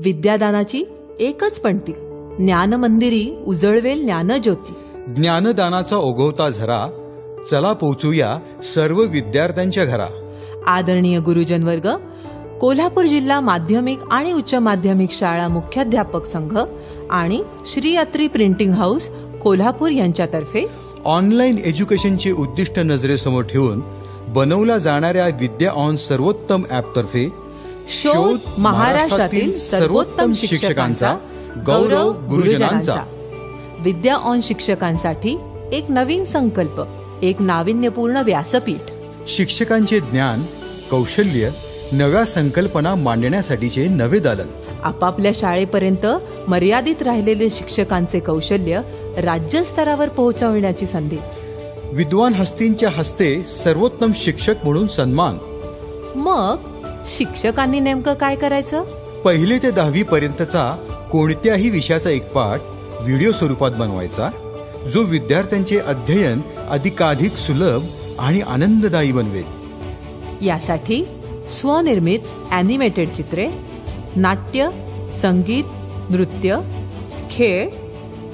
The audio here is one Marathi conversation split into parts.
विद्यादानाची एकच पंक्ती, ज्ञानमंदिरी उजळवेल ज्ञानज्योती. ज्ञानदानाचा ओघवता झरा, चला पोचूया सर्व विद्यार्थ्यांच्या घरा. आदरणीय गुरुजन वर्ग, कोल्हापूर जिल्हा माध्यमिक आणि उच्च माध्यमिक शाळा मुख्याध्यापक संघ आणि श्री अत्री प्रिंटिंग हाऊस कोल्हापूर यांच्यातर्फे ऑनलाईन एज्युकेशनचे उद्दिष्ट नजरेसमोर ठेवून बनवला जाणाऱ्या विद्या ऑन सर्वोत्तम ॲपतर्फे शोध महाराष्ट्रातील सर्वोत्तम शिक्षकांचा, गौरव गुरुजनांचा. विद्या ऑन शिक्षकांसाठी एक नवीन संकल्प, एक नाविन्यपूर्ण व्यासपीठ. शिक्षकांचे ज्ञान, कौशल्य, नव्या संकल्पना मांडण्यासाठीचे नवे दालन. आपापल्या शाळेपर्यंत मर्यादित राहिलेले शिक्षकांचे कौशल्य राज्यस्तरावर पोहोचवण्याची संधी. विद्वान हस्तींच्या हस्ते सर्वोत्तम शिक्षक म्हणून सन्मान. मग शिक्षकांनी नेमकं काय करायचं? 1ली ते 10वी पर्यंतचा कोणत्याही विषयाचा एक पाठ व्हिडिओ स्वरूपात बनवायचा, जो विद्यार्थ्यांचे अध्ययन अधिकाधिक सुलभ आणि आनंददायी बनवेल. यासाठी स्वनिर्मित ॲनिमेटेड चित्रे, नाट्य, संगीत, नृत्य, खेळ,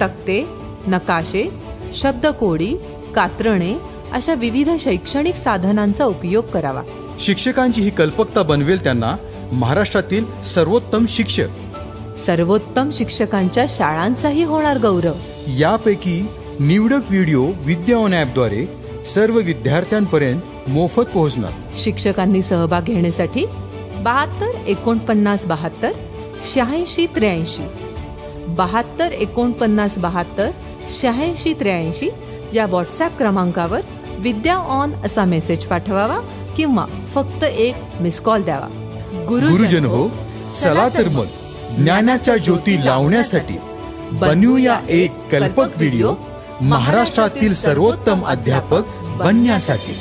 तक्ते, नकाशे, शब्दकोडी, कात्रणे अशा विविध शैक्षणिक साधनांचा उपयोग करावा. शिक्षकांची ही कल्पकता बनवेल त्यांना महाराष्ट्रातील सर्वोत्तम शिक्षक. सर्वोत्तम शिक्षकांच्या शाळांचाही होणार गौरव. यापैकी निवडक व्हिडिओ विद्या ऑन ॲपद्वारे सर्व विद्यार्थ्यांपर्यंत मोफत पोहोचणार. शिक्षकांनी सहभाग घेण्यासाठी 72 49 72 86 83 72 49 72 86 83 या व्हॉट्सॲप क्रमांकावर विद्या ऑन असा मेसेज पाठवावा किंवा फक्त एक मिस कॉल द्यावा. गुरुजन हो, चला तर मग ज्ञानाच्या ज्योती लावण्यासाठी बनवूया एक कल्पक व्हिडिओ महाराष्ट्रातील सर्वोत्तम अध्यापक बनण्यासाठी.